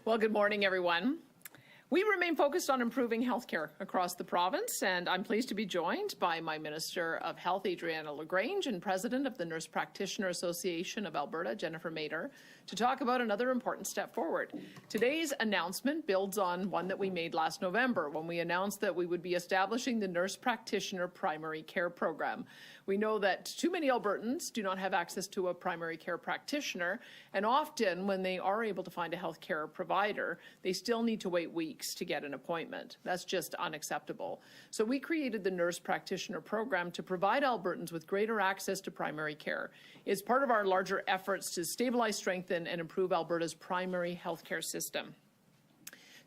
Well, good morning, everyone. We remain focused on improving healthcare across the province, and I'm pleased to be joined by my Minister of Health, Adriana LaGrange, and President of the Nurse Practitioner Association of Alberta, Jennifer Mator, to talk about another important step forward. Today's announcement builds on one that we made last November when we announced that we would be establishing the Nurse Practitioner Primary Care Program. We know that too many Albertans do not have access to a primary care practitioner, and often when they are able to find a healthcare provider, they still need to wait weeks to get an appointment. That's just unacceptable. So we created the Nurse Practitioner Program to provide Albertans with greater access to primary care. It's part of our larger efforts to stabilize, strengthen, and improve Alberta's primary healthcare system.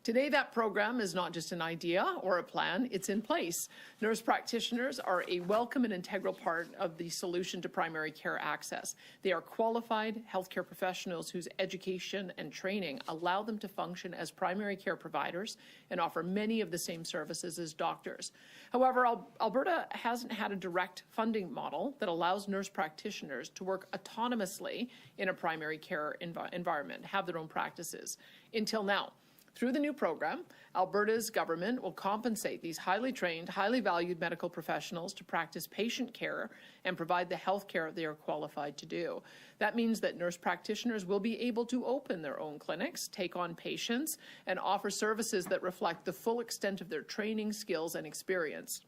Today, that program is not just an idea or a plan, it's in place. Nurse practitioners are a welcome and integral part of the solution to primary care access. They are qualified healthcare professionals whose education and training allow them to function as primary care providers and offer many of the same services as doctors. However, Alberta hasn't had a direct funding model that allows nurse practitioners to work autonomously in a primary care environment, have their own practices, until now. Through the new program, Alberta's government will compensate these highly trained, highly valued medical professionals to practice patient care and provide the health care they are qualified to do. That means that nurse practitioners will be able to open their own clinics, take on patients, and offer services that reflect the full extent of their training, skills, and experience.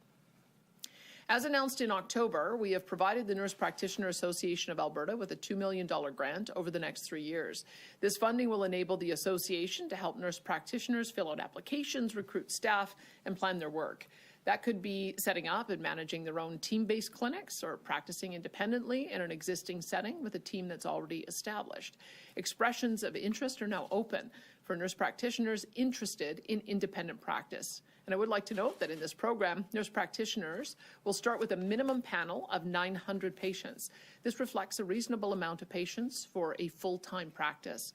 As announced in October, we have provided the Nurse Practitioner Association of Alberta with a $2 million grant over the next 3 years. This funding will enable the association to help nurse practitioners fill out applications, recruit staff, and plan their work. That could be setting up and managing their own team-based clinics or practicing independently in an existing setting with a team that's already established. Expressions of interest are now open for nurse practitioners interested in independent practice. And I would like to note that in this program, nurse practitioners will start with a minimum panel of 900 patients. This reflects a reasonable amount of patients for a full-time practice.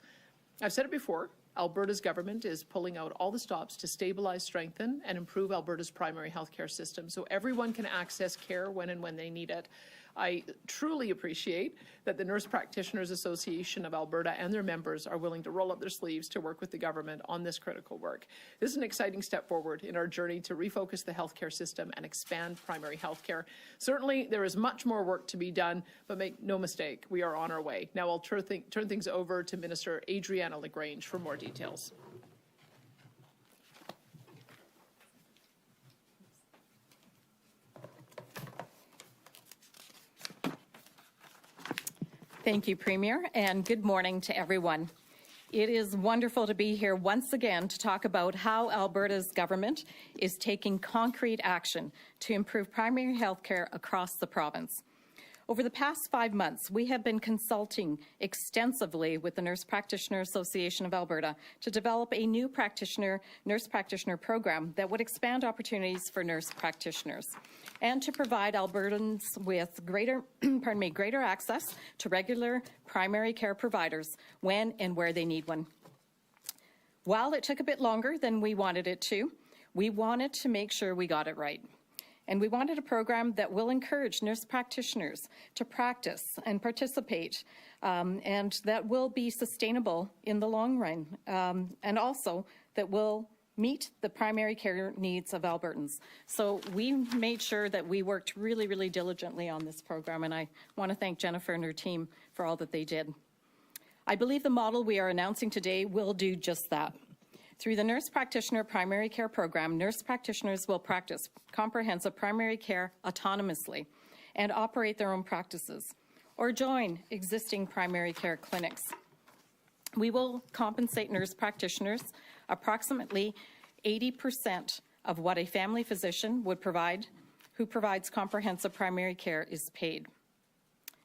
I've said it before, Alberta's government is pulling out all the stops to stabilize, strengthen, and improve Alberta's primary healthcare system so everyone can access care when and when they need it. I truly appreciate that the Nurse Practitioners Association of Alberta and their members are willing to roll up their sleeves to work with the government on this critical work. This is an exciting step forward in our journey to refocus the healthcare system and expand primary healthcare. Certainly, there is much more work to be done, but make no mistake, we are on our way. Now I'll turn things over to Minister Adriana LaGrange for more details. Thank you, Premier, and good morning to everyone. It is wonderful to be here once again to talk about how Alberta's government is taking concrete action to improve primary health care across the province. Over the past 5 months, we have been consulting extensively with the Nurse Practitioner Association of Alberta to develop a new nurse practitioner program that would expand opportunities for nurse practitioners and to provide Albertans with greater access to regular primary care providers when and where they need one. While it took a bit longer than we wanted it to, we wanted to make sure we got it right. And we wanted a program that will encourage nurse practitioners to practice and participate, and that will be sustainable in the long run, and also that will meet the primary care needs of Albertans. So we made sure that we worked really, really diligently on this program, and I want to thank Jennifer and her team for all that they did. I believe the model we are announcing today will do just that. Through the Nurse Practitioner Primary Care Program, nurse practitioners will practice comprehensive primary care autonomously and operate their own practices or join existing primary care clinics. We will compensate nurse practitioners approximately 80% of what a family physician would provide who provides comprehensive primary care is paid.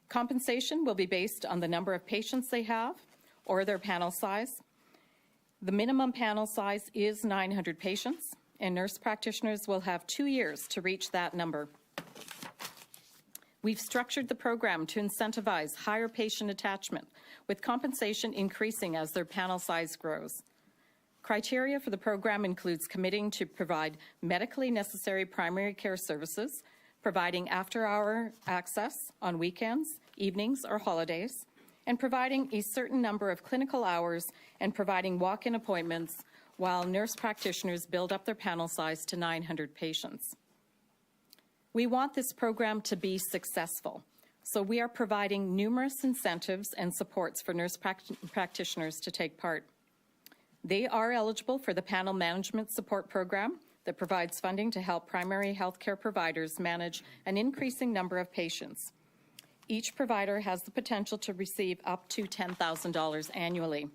Compensation will be based on the number of patients they have or their panel size. The minimum panel size is 900 patients, and nurse practitioners will have 2 years to reach that number. We've structured the program to incentivize higher patient attachment, with compensation increasing as their panel size grows. Criteria for the program includes committing to provide medically necessary primary care services, providing after-hour access on weekends, evenings, or holidays, and providing a certain number of clinical hours and providing walk-in appointments while nurse practitioners build up their panel size to 900 patients. We want this program to be successful, so we are providing numerous incentives and supports for nurse practitioners to take part. They are eligible for the Panel Management Support Program that provides funding to help primary healthcare providers manage an increasing number of patients. Each provider has the potential to receive up to $10,000 annually.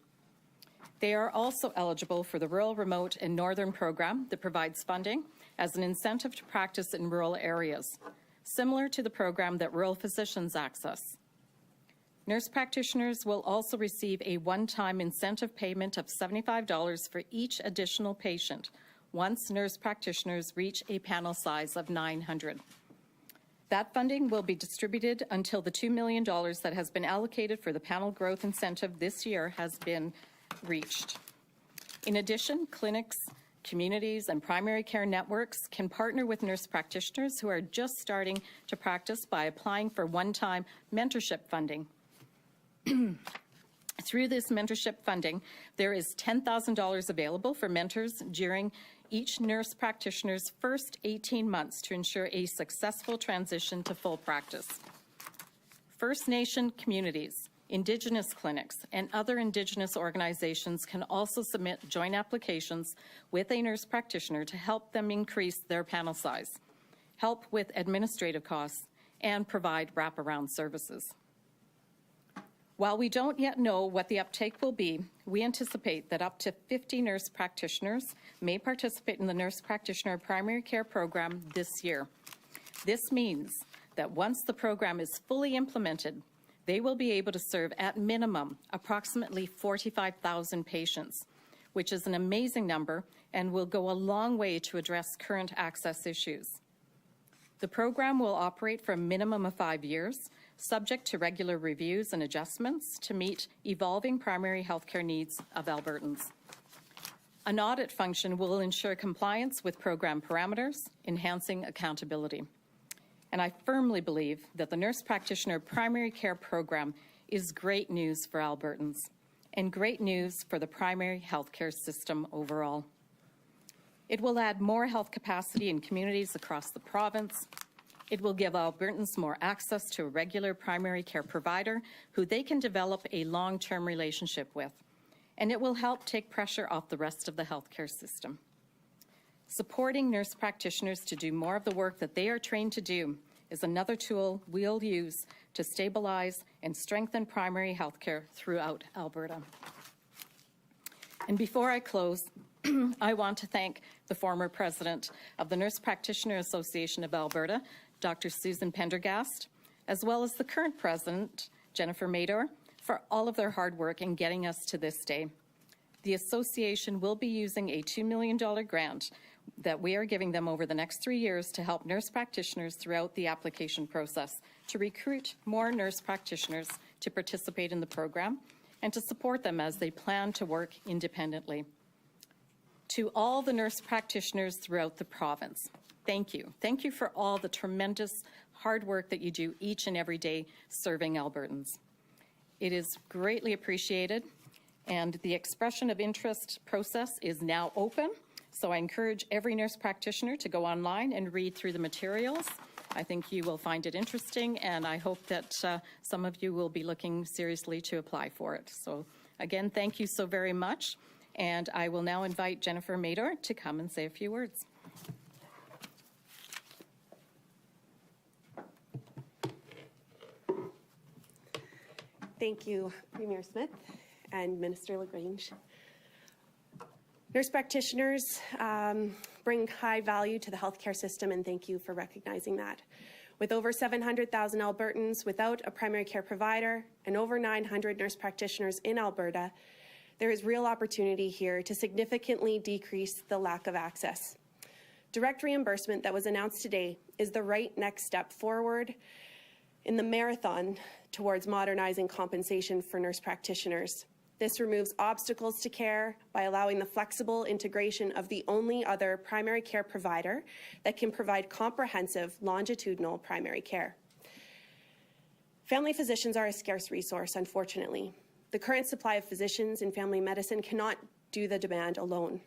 They are also eligible for the Rural, Remote, and Northern Program that provides funding as an incentive to practice in rural areas, similar to the program that rural physicians access. Nurse practitioners will also receive a one-time incentive payment of $75 for each additional patient once nurse practitioners reach a panel size of 900. That funding will be distributed until the $2 million that has been allocated for the panel growth incentive this year has been reached. In addition, clinics, communities, and primary care networks can partner with nurse practitioners who are just starting to practice by applying for one-time mentorship funding. Through this mentorship funding, there is $10,000 available for mentors during each nurse practitioner's first 18 months to ensure a successful transition to full practice. First Nation communities, Indigenous clinics, and other Indigenous organizations can also submit joint applications with a nurse practitioner to help them increase their panel size, help with administrative costs, and provide wraparound services. While we don't yet know what the uptake will be, we anticipate that up to 50 nurse practitioners may participate in the Nurse Practitioner Primary Care Program this year. This means that once the program is fully implemented, they will be able to serve at minimum approximately 45,000 patients, which is an amazing number and will go a long way to address current access issues. The program will operate for a minimum of 5 years, subject to regular reviews and adjustments to meet evolving primary healthcare needs of Albertans. An audit function will ensure compliance with program parameters, enhancing accountability. And I firmly believe that the Nurse Practitioner Primary Care Program is great news for Albertans and great news for the primary healthcare system overall. It will add more health capacity in communities across the province. It will give Albertans more access to a regular primary care provider who they can develop a long-term relationship with, and it will help take pressure off the rest of the healthcare system. Supporting nurse practitioners to do more of the work that they are trained to do is another tool we'll use to stabilize and strengthen primary healthcare throughout Alberta. And before I close, I want to thank the former president of the Nurse Practitioner Association of Alberta, Dr. Susan Pendergast, as well as the current president, Jennifer Mator, for all of their hard work in getting us to this day. The association will be using a $2 million grant that we are giving them over the next 3 years to help nurse practitioners throughout the application process, to recruit more nurse practitioners to participate in the program, and to support them as they plan to work independently. To all the nurse practitioners throughout the province, thank you. Thank you for all the tremendous hard work that you do each and every day serving Albertans. It is greatly appreciated, and the expression of interest process is now open, so I encourage every nurse practitioner to go online and read through the materials. I think you will find it interesting, and I hope that some of you will be looking seriously to apply for it. So again, thank you so very much. And I will now invite Jennifer Mator to come and say a few words. Thank you, Premier Smith and Minister LaGrange. Nurse practitioners bring high value to the healthcare system, and thank you for recognizing that. With over 700,000 Albertans without a primary care provider and over 900 nurse practitioners in Alberta, there is real opportunity here to significantly decrease the lack of access. Direct reimbursement that was announced today is the right next step forward in the marathon towards modernizing compensation for nurse practitioners. This removes obstacles to care by allowing the flexible integration of the only other primary care provider that can provide comprehensive longitudinal primary care. Family physicians are a scarce resource, unfortunately. The current supply of physicians in family medicine cannot do the demand alone.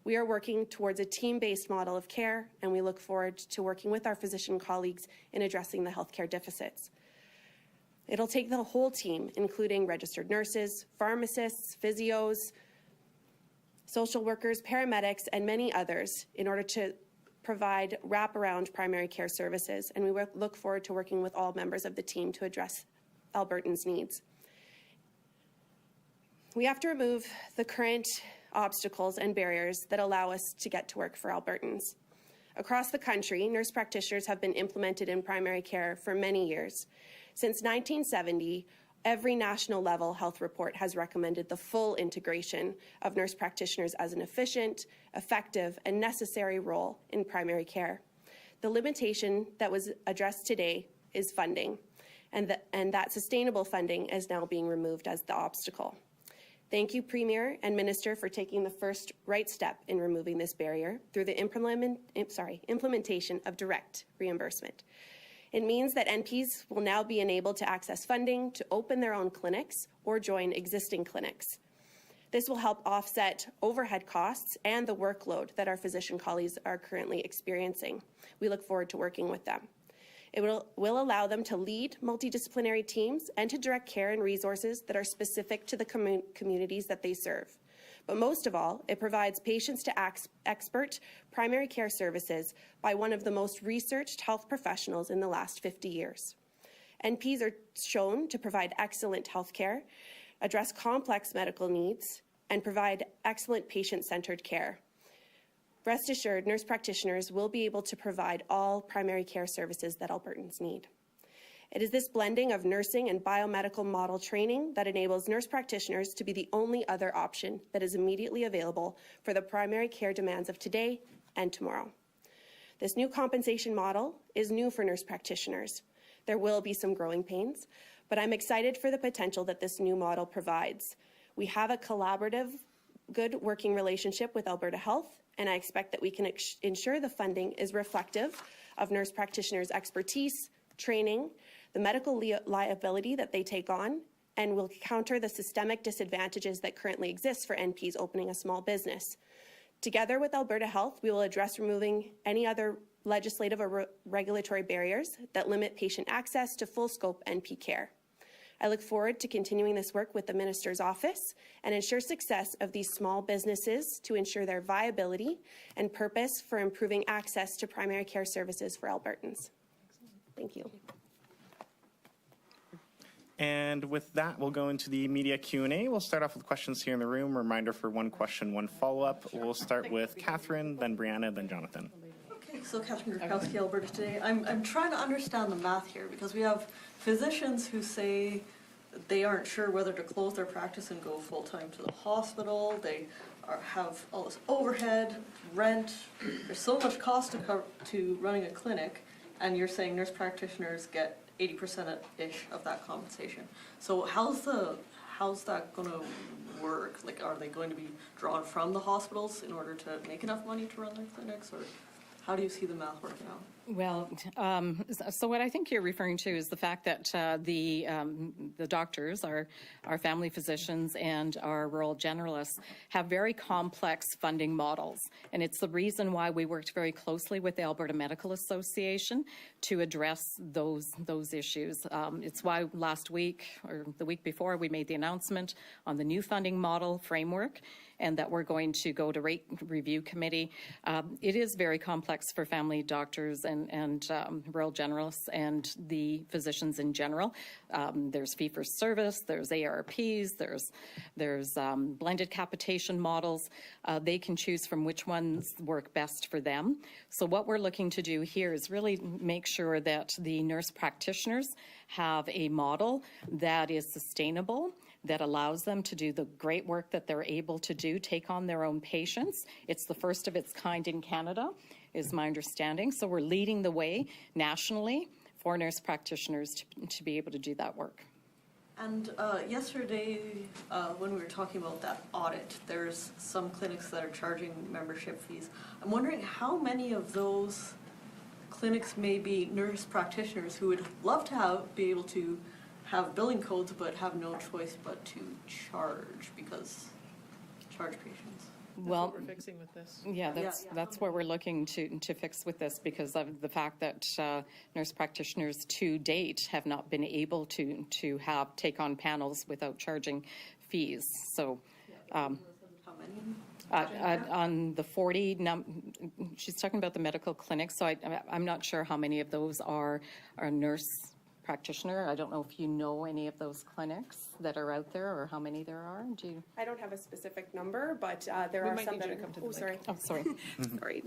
We are working towards a team-based model of care, and we look forward to working with our physician colleagues in addressing the healthcare deficits. It'll take the whole team, including registered nurses, pharmacists, physios, social workers, paramedics, and many others in order to provide wraparound primary care services, and we look forward to working with all members of the team to address Albertans' needs. We have to remove the current obstacles and barriers that allow us to get to work for Albertans. Across the country, nurse practitioners have been implemented in primary care for many years. Since 1970, every national level health report has recommended the full integration of nurse practitioners as an efficient, effective, and necessary role in primary care. The limitation that was addressed today is funding, and that sustainable funding is now being removed as the obstacle. Thank you, Premier and Minister, for taking the first right step in removing this barrier through the implementation of direct reimbursement. It means that NPs will now be enabled to access funding to open their own clinics or join existing clinics. This will help offset overhead costs and the workload that our physician colleagues are currently experiencing. We look forward to working with them. It will allow them to lead multidisciplinary teams and to direct care and resources that are specific to the communities that they serve. But most of all, it provides patients to expert primary care services by one of the most researched health professionals in the last 50 years. NPs are shown to provide excellent health care, address complex medical needs, and provide excellent patient-centered care. Rest assured, nurse practitioners will be able to provide all primary care services that Albertans need. It is this blending of nursing and biomedical model training that enables nurse practitioners to be the only other option that is immediately available for the primary care demands of today and tomorrow. This new compensation model is new for nurse practitioners. There will be some growing pains, but I'm excited for the potential that this new model provides. We have a collaborative, good working relationship with Alberta Health, and I expect that we can ensure the funding is reflective of nurse practitioners' expertise, training, the medical liability that they take on, and will counter the systemic disadvantages that currently exist for NPs opening a small business. Together with Alberta Health, we will address removing any other legislative or regulatory barriers that limit patient access to full-scope NP care. I look forward to continuing this work with the Minister's office and ensure success of these small businesses to ensure their viability and purpose for improving access to primary care services for Albertans. Thank you. And with that, we'll go into the media Q&A. We'll start off with questions here in the room. Reminder for one question, one follow-up. We'll start with Catherine, then Brianna, then Jonathan. Okay, so Catherine Gurkowski, Alberta Today. I'm trying to understand the math here because we have physicians who say they aren't sure whether to close their practice and go full-time to the hospital. They have all this overhead, rent. There's so much cost to running a clinic, and you're saying nurse practitioners get 80%-ish of that compensation. So how's that going to work? Like, are they going to be drawn from the hospitals in order to make enough money to run their clinics, or how do you see the math working out? Well, so what I think you're referring to is the fact that the doctors, our family physicians and our rural generalists have very complex funding models. And it's the reason why we worked very closely with the Alberta Medical Association to address those issues. It's why last week or the week before we made the announcement on the new funding model framework, and that we're going to go to rate review committee. It is very complex for family doctors and rural generalists and the physicians in general. There's fee-for-service, there's ARPs, there's blended capitation models. They can choose from which ones work best for them. So what we're looking to do here is really make sure that the nurse practitioners have a model that is sustainable, that allows them to do the great work that they're able to do, take on their own patients. It's the first of its kind in Canada, is my understanding. So we're leading the way nationally for nurse practitioners to be able to do that work. And yesterday, when we were talking about that audit, there's some clinics that are charging membership fees. I'm wondering how many of those clinics may be nurse practitioners who would love to be able to have billing codes but have no choice but to charge patients. Well, We're fixing with this. yeah, Yeah. that's what we're looking to fix with this, because of the fact that nurse practitioners to date have not been able to take on panels without charging fees. So How many? on the 40, she's talking about the medical clinics, so I'm not sure how many of those are nurse practitioner. I don't know if you know any of those clinics that are out there, or how many there are. Do you? I don't have a specific number, but there We are might some need you that to come to the oh, sorry. Oh, sorry. Sorry.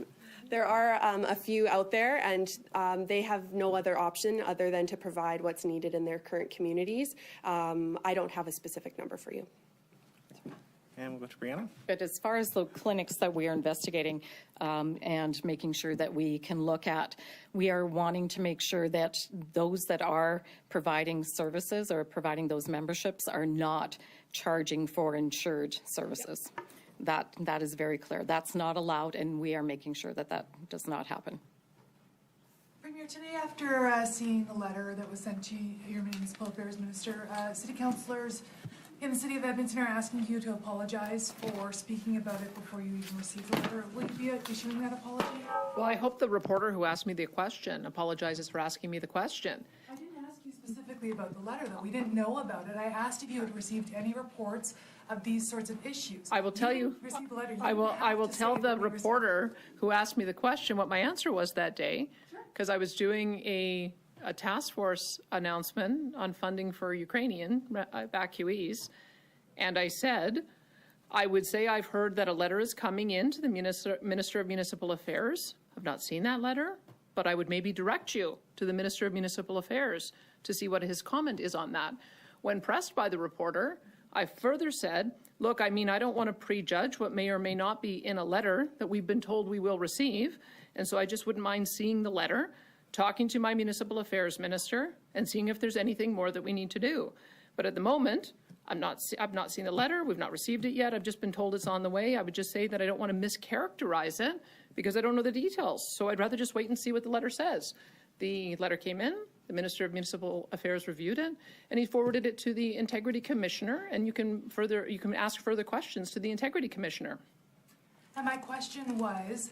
There are a few out there, and they have no other option other than to provide what's needed in their current communities. I don't have a specific number for you. And we'll go to Brianna. But as far as the clinics that we are investigating and making sure that we can look at, we are wanting to make sure that those that are providing services or providing those memberships are not charging for insured services. That is very clear. That's not allowed, and we are making sure that that does not happen. Premier, today after seeing the letter that was sent to your Municipal Affairs Minister, city councillors in the city of Edmonton are asking you to apologize for speaking about it before you even received the letter. Will you be issuing that apology? Well, I hope the reporter who asked me the question apologizes for asking me the question. I didn't ask you specifically about the letter, though. We didn't know about it. I asked if you had received any reports of these sorts of issues. I will tell you, didn't receive the letter. You I will didn't have to tell say the when you received it. reporter who asked me the question what my answer was that day, because I was doing a task force announcement on funding for Ukrainian evacuees, and I said, I would say I've heard that a letter is coming in to the Minister of Municipal Affairs. I've not seen that letter, but I would maybe direct you to the Minister of Municipal Affairs to see what his comment is on that. When pressed by the reporter, I further said, look, I mean, I don't want to prejudge what may or may not be in a letter that we've been told we will receive, and so I just wouldn't mind seeing the letter, talking to my Municipal Affairs Minister, and seeing if there's anything more that we need to do. But at the moment, I've not seen the letter. We've not received it yet. I've just been told it's on the way. I would just say that I don't want to mischaracterize it because I don't know the details. So I'd rather just wait and see what the letter says. The letter came in. The Minister of Municipal Affairs reviewed it, and he forwarded it to the Integrity Commissioner. And you can ask further questions to the Integrity Commissioner. And my question was,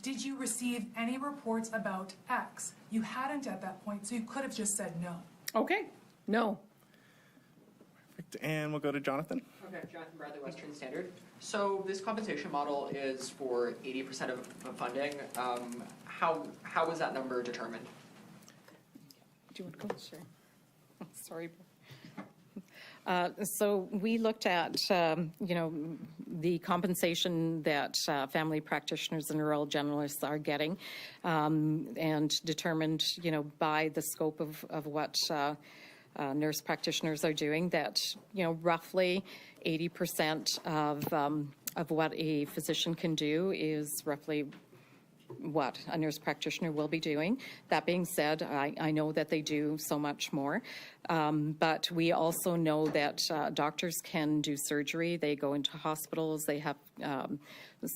did you receive any reports about X? You hadn't at that point, so you could have just said no. Okay. No. And we'll go to Jonathan. Okay, Jonathan Bradley, Western Standard. So this compensation model is for 80% of funding. How is that number determined? Do you want to go? Sure. Sorry. So we looked at, the compensation that family practitioners and rural generalists are getting, and determined, by the scope of what nurse practitioners are doing, that, roughly 80% of what a physician can do is roughly what a nurse practitioner will be doing. That being said, I know that they do so much more, but we also know that doctors can do surgery. They go into hospitals. They have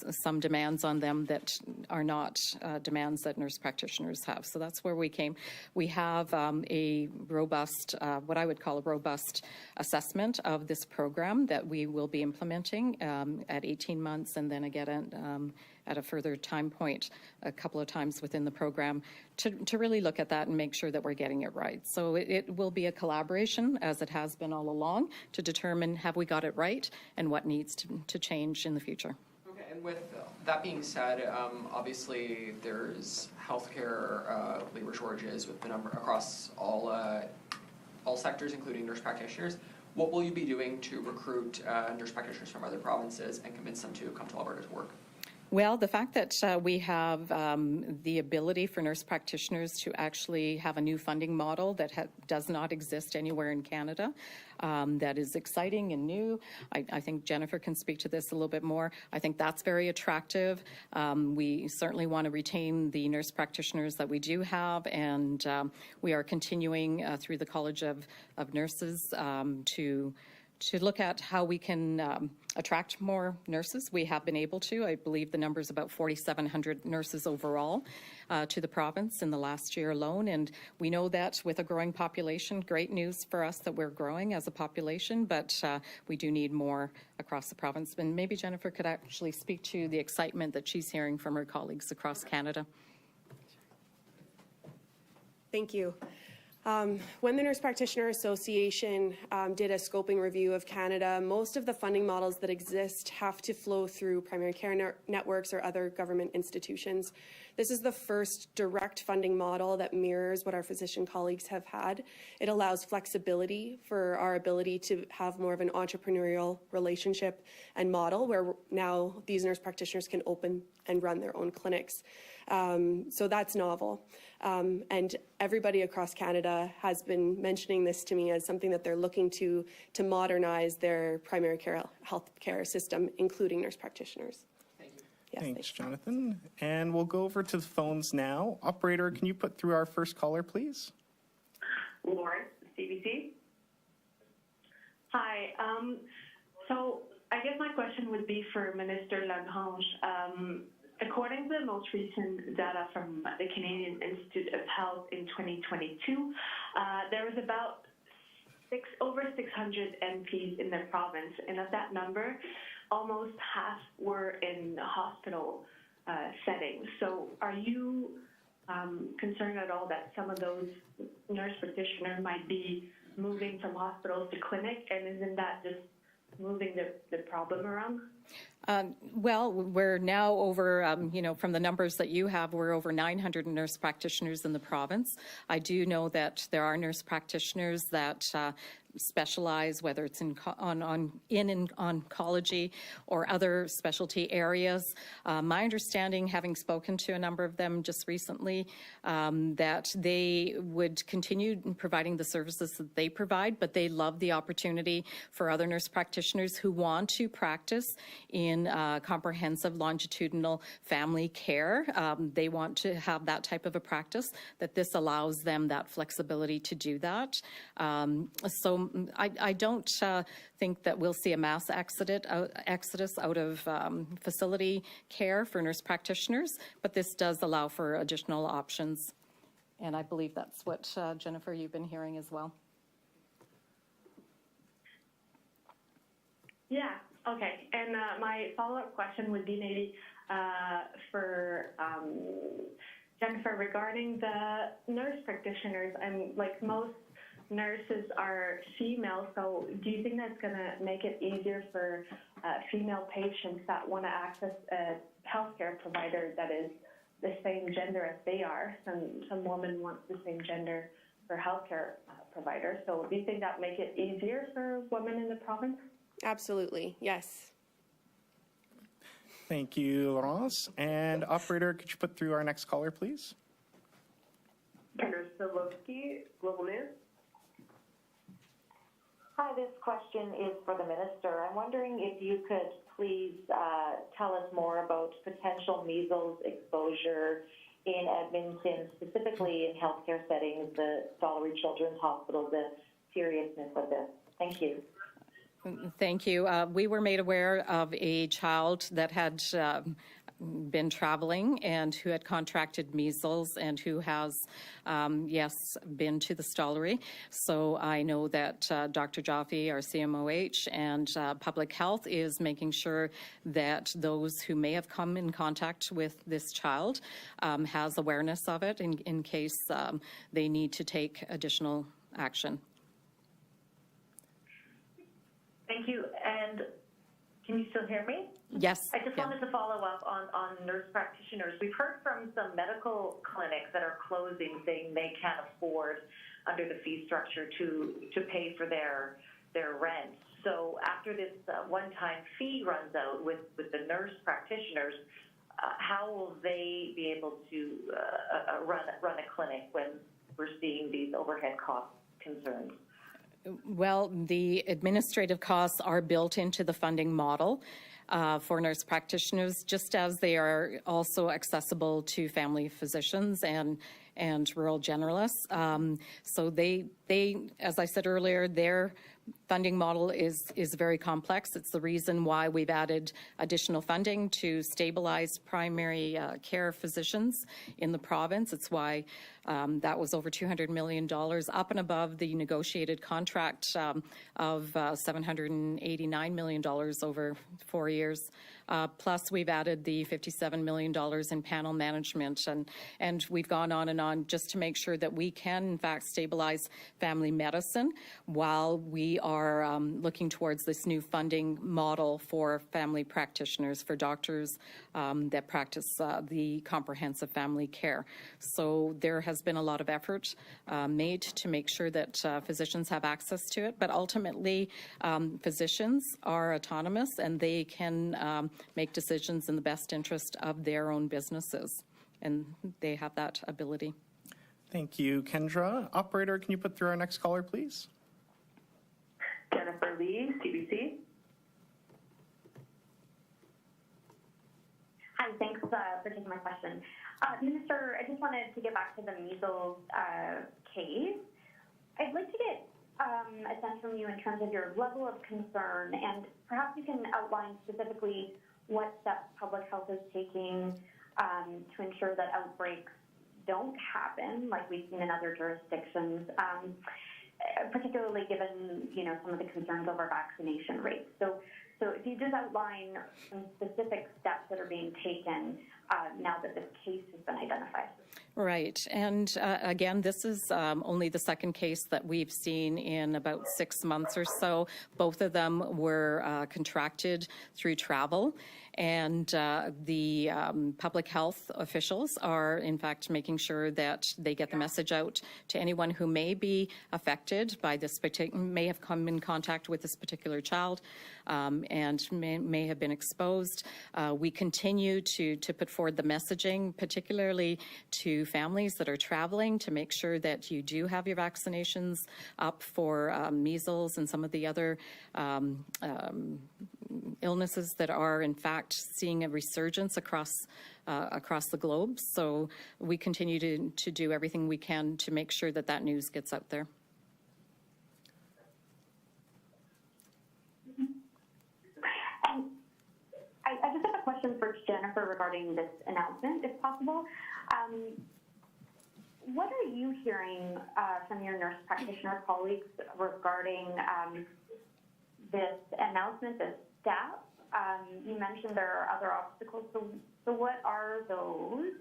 some demands on them that are not demands that nurse practitioners have. So that's where we came. We have a robust, what I would call a robust assessment of this program that we will be implementing at 18 months and then again at a further time point a couple of times within the program to really look at that and make sure that we're getting it right. So it will be a collaboration, as it has been all along, to determine have we got it right and what needs to change in the future. Okay, and with that being said, obviously there's healthcare labor shortages with the number across all sectors, including nurse practitioners. What will you be doing to recruit nurse practitioners from other provinces and convince them to come to Alberta to work? Well, the fact that we have the ability for nurse practitioners to actually have a new funding model that does not exist anywhere in Canada, that is exciting and new. I think Jennifer can speak to this a little bit more. I think that's very attractive. We certainly want to retain the nurse practitioners that we do have, and we are continuing through the College of Nurses to look at how we can attract more nurses. We have been able to. I believe the number is about 4,700 nurses overall to the province in the last year alone. And we know that with a growing population, great news for us that we're growing as a population, but we do need more across the province. And maybe Jennifer could actually speak to the excitement that she's hearing from her colleagues across Canada. Thank you. When the Nurse Practitioner Association did a scoping review of Canada, most of the funding models that exist have to flow through primary care networks or other government institutions. This is the first direct funding model that mirrors what our physician colleagues have had. It allows flexibility for our ability to have more of an entrepreneurial relationship and model where now these nurse practitioners can open and run their own clinics. So that's novel. And everybody across Canada has been mentioning this to me as something that they're looking to modernize their primary care healthcare system, including nurse practitioners. Thank you. Yes, Thanks, Jonathan. And we'll go over to the phones now. Operator, can you put through our first caller, please? Lauren, CBC. Hi. So I guess my question would be for Minister Lagrange. According to the most recent data from the Canadian Institute of Health in 2022, there was about over 600 NPs in their province, and of that number, almost half were in hospital settings. So are you concerned at all that some of those nurse practitioners might be moving from hospitals to clinic, and isn't that just moving the problem around? Well, we're now over, from the numbers that you have, we're over 900 nurse practitioners in the province. I do know that there are nurse practitioners that specialize, whether it's in oncology or other specialty areas. My understanding, having spoken to a number of them just recently, that they would continue providing the services that they provide, but they love the opportunity for other nurse practitioners who want to practice in comprehensive longitudinal family care. They want to have that type of a practice, that this allows them that flexibility to do that. So I don't think that we'll see a mass exodus out of facility care for nurse practitioners, but this does allow for additional options. And I believe that's what, Jennifer, you've been hearing as well. Yeah, okay. And my follow-up question would be maybe for Jennifer regarding the nurse practitioners. Like most nurses are female, so do you think that's going to make it easier for female patients that want to access a healthcare provider that is the same gender as they are? Some women want the same gender for healthcare providers. So do you think that make it easier for women in the province? Absolutely, yes. Thank you, Laurence. And operator, could you put through our next caller, please? Kendra Silowski, Global News. Hi, this question is for the minister. I'm wondering if you could please tell us more about potential measles exposure in Edmonton, specifically in healthcare settings, the Stollery Children's Hospital, the seriousness of this. Thank you. Thank you. We were made aware of a child that had been traveling and who had contracted measles and who has, yes, been to the Stollery. So I know that Dr. Jaffe, our CMOH, and Public Health is making sure that those who may have come in contact with this child has awareness of it in case they need to take additional action. Thank you. And can you still hear me? Yes. I just wanted to follow up on nurse practitioners. We've heard from some medical clinics that are closing, saying they can't afford under the fee structure to pay for their rent. So after this one-time fee runs out with the nurse practitioners, how will they be able to run a clinic when we're seeing these overhead cost concerns? Well, the administrative costs are built into the funding model for nurse practitioners, just as they are also accessible to family physicians and rural generalists. So they, as I said earlier, their funding model is very complex. It's the reason why we've added additional funding to stabilize primary care physicians in the province. It's why that was over $200 million, up and above the negotiated contract of $789 million over 4 years. Plus, we've added the $57 million in panel management, and we've gone on and on just to make sure that we can, in fact, stabilize family medicine while we are looking towards this new funding model for family practitioners, for doctors that practice the comprehensive family care. So there has been a lot of effort made to make sure that physicians have access to it, but ultimately physicians are autonomous and they can make decisions in the best interest of their own businesses, and they have that ability. Thank you, Kendra. Operator, can you put through our next caller, please? Jennifer Lee, CBC. Hi, thanks for taking my question. Minister, I just wanted to get back to the measles case. I'd like to get a sense from you in terms of your level of concern, and perhaps you can outline specifically what steps public health is taking to ensure that outbreaks don't happen like we've seen in other jurisdictions, particularly given, some of the concerns over vaccination rates. So if you just outline some specific steps that are being taken now that this case has been identified. Right. And again, this is only the second case that we've seen in about 6 months or so. Both of them were contracted through travel. And the public health officials are, in fact, making sure that they get the message out to anyone who may be affected by this, may have come in contact with this particular child and may have been exposed. We continue to put forward the messaging, particularly to families that are traveling, to make sure that you do have your vaccinations up for measles and some of the other illnesses that are, in fact, seeing a resurgence across the globe. So we continue to do everything we can to make sure that news gets out there. And I just have a question for Jennifer regarding this announcement, if possible. What are you hearing from your nurse practitioner colleagues regarding this announcement, this step? You mentioned there are other obstacles. So what are those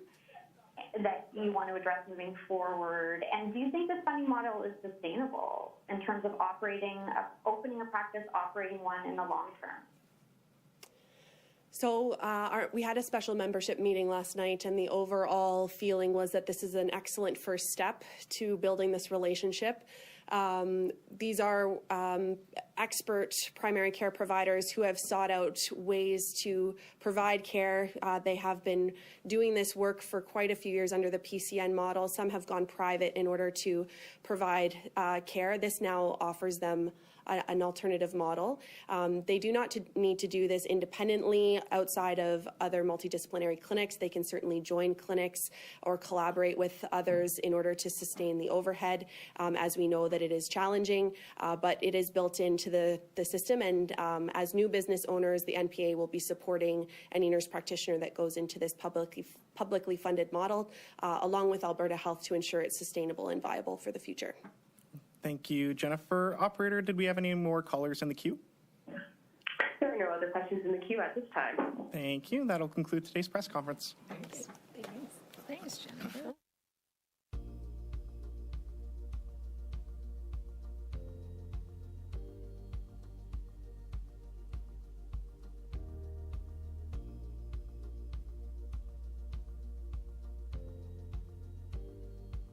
that you want to address moving forward? And do you think this funding model is sustainable in terms of opening a practice, operating one in the long term? So we had a special membership meeting last night, and the overall feeling was that this is an excellent first step to building this relationship. These are expert primary care providers who have sought out ways to provide care. They have been doing this work for quite a few years under the PCN model. Some have gone private in order to provide care. This now offers them an alternative model. They do not need to do this independently outside of other multidisciplinary clinics. They can certainly join clinics or collaborate with others in order to sustain the overhead, as we know that it is challenging, but it is built into the system. And as new business owners, the NPA will be supporting any nurse practitioner that goes into this publicly funded model, along with Alberta Health, to ensure it's sustainable and viable for the future. Thank you, Jennifer. Operator, did we have any more callers in the queue? There are no other questions in the queue at this time. Thank you. That'll conclude today's press conference. Thanks, Jennifer.